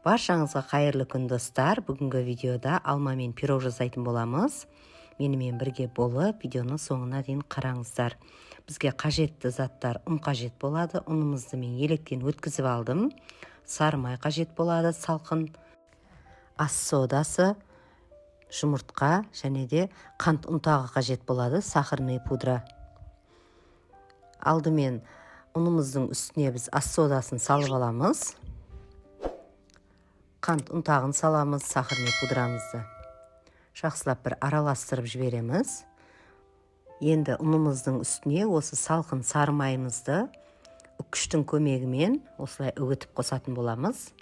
Баршаңызға қайырлы күн достар. Бүгінгі видеода алма мен пирог жасайтын боламыз. Менімен бірге болып, видеоның соңына дейін қараңыздар. Бізге қажетті заттар ұн қажет болады. Ұнымызды мен електен өткізіп алдым. Сары май қажет болады, салқын. Ас содасы, жұмыртқа және де қант ұнтағы қажет болады, сахарный пудра. Алдымен ұнымыздың үстіне біз ас содасын салып аламыз. Қант ұнтағын саламыз, сахарный пудрамызды. Жақсылап бір араластырып жібереміз. Енді ұнымыздың үстіне осы салқын сары майымызды үккіштің көмегімен осылай үгітіп қосатын боламыз.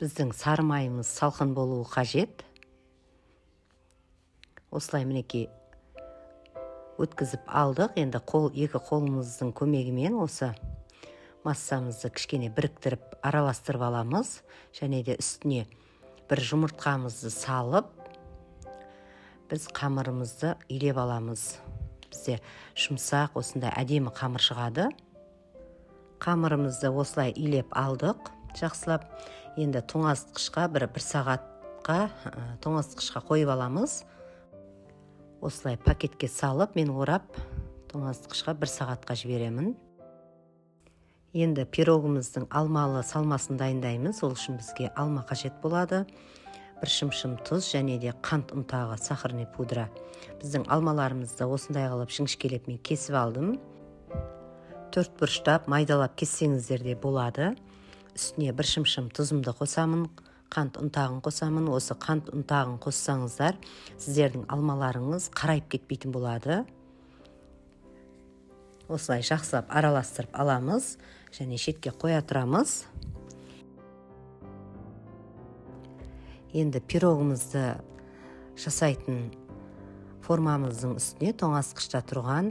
Біздің сары майымыз салқын болуы қажет. Осылай мінекей өткізіп алдық. Енді екі қолымыздың көмегімен осы массамызды кішкене біріктіріп араластырып аламыз. Және де үстіне бір жұмыртқамызды салып, біз қамырымызды илеп аламыз. Бізде жұмсақ, осындай әдемі қамыр шығады. Қамырымызды осылай илеп алдық. Жақсылап, енді тоңазытқышқа бір сағатқа тоңазытқышқа қойып аламыз. Осылай пакетке салып, мен орап тоңазытқышқа 1 сағатқа жіберемін. Енді пирогымыздың алмалы салмасын дайындаймыз. Ол үшін бізге алма қажет болады. 1 шымшым тұз және де қант ұнтағы, сахарный пудра. Біздің алмаларымызды осындай қылып жіңішкелеп мен кесіп алдым. 4 бұрыштап майдалап кессеңіздер де болады. Үстіне 1 шымшым тұзымды қосамын, қант ұнтағын қосамын. Осы қант ұнтағын қоссаңыздар, сіздердің алмаларыңыз қарайып кетпейтін болады. Осылай жақсылап араластырып аламыз және шетке қоя тұрамыз. Енді пирогымызды жасайтын формамыздың үстіне тоңазытқышта тұрған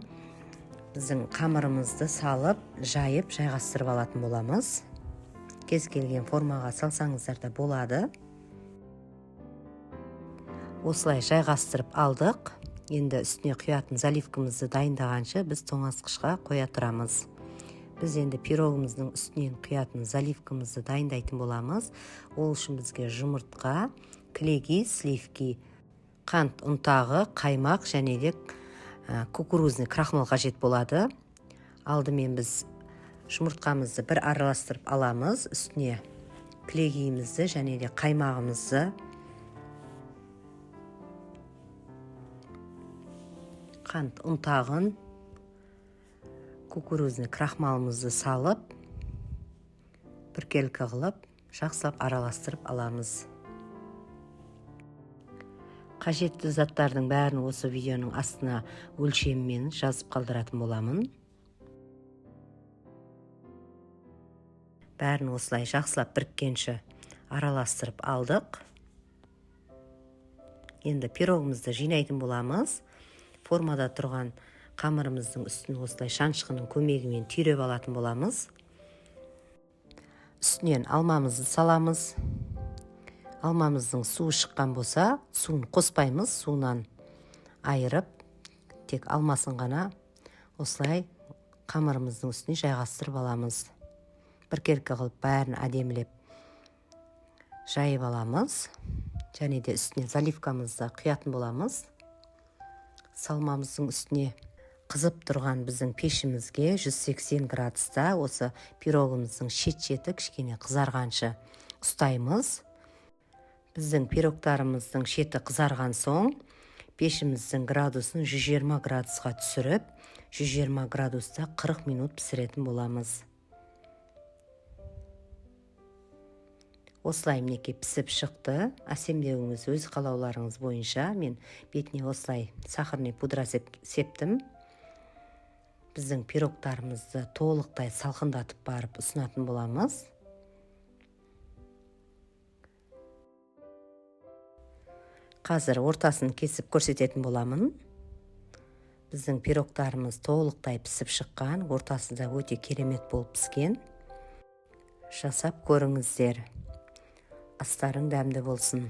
біздің қамырымызды салып, жайып, жайғастырып алатын боламыз. Кез келген формаға салсаңыздар да болады. Осылай жайғастырып алдық. Енді үстіне құятын заливкамызды дайындағанша біз тоңазытқышқа қоя тұрамыз. Біз енді пирогымыздың үстінен құятын заливкамызды дайындайтын боламыз. Ол үшін бізге жұмыртқа, кілегей, сливки, қант ұнтағы, қаймақ және де кукурузный крахмал қажет болады. Алдымен біз жұмыртқамызды бір араластырып аламыз. Үстіне кілегейімізді және де қаймағымызды, қант ұнтағын, кукурузный крахмалымызды салып, біркелкі қылып, жақсылап араластырып аламыз. Қажетті заттардың бәрін осы видеоның астына өлшеммен жазып қалдыратын боламын. Бәрін осылай жақсылап біріккенше араластырып алдық. Енді пирогымызды жинайтын боламыз. Формада тұрған қамырымыздың үстін осылай шанышқының көмегімен түйреп алатын боламыз. Үстінен алмамызды саламыз. Алмамыздың суы шыққан болса, суын қоспаймыз. Суынан айырып, тек алмасын ғана осылай қамырымыздың үстіне жайғастырып аламыз. Біркелкі қылып бәрін әдемілеп жайып аламыз. Және де үстіне заливкамызды құятын боламыз. Салмамыздың үстіне қызып тұрған біздің пешімізге 180 градуста осы пирогымыздың шет-шеті кішкене қызарғанша ұстаймыз. Біздің пирогтарымыздың шеті қызарған соң, пешіміздің градусын 120 градусқа түсіріп, 120 градуста 40 минут пісіретін боламыз. Осылай мінекей пісіп шықты. Әсемдеуіңіз өз қалауларыңыз бойынша. Мен бетіне осылай сахарный пудра септім. Біздің пирогтарымызды толықтай салқындатып барып ұсынатын боламыз. Қазір ортасын кесіп көрсететін боламын. Біздің пирогтарымыз толықтай пісіп шыққан, ортасы да өте керемет болып піскен. Жасап көріңіздер. Астарың дәмді болсын.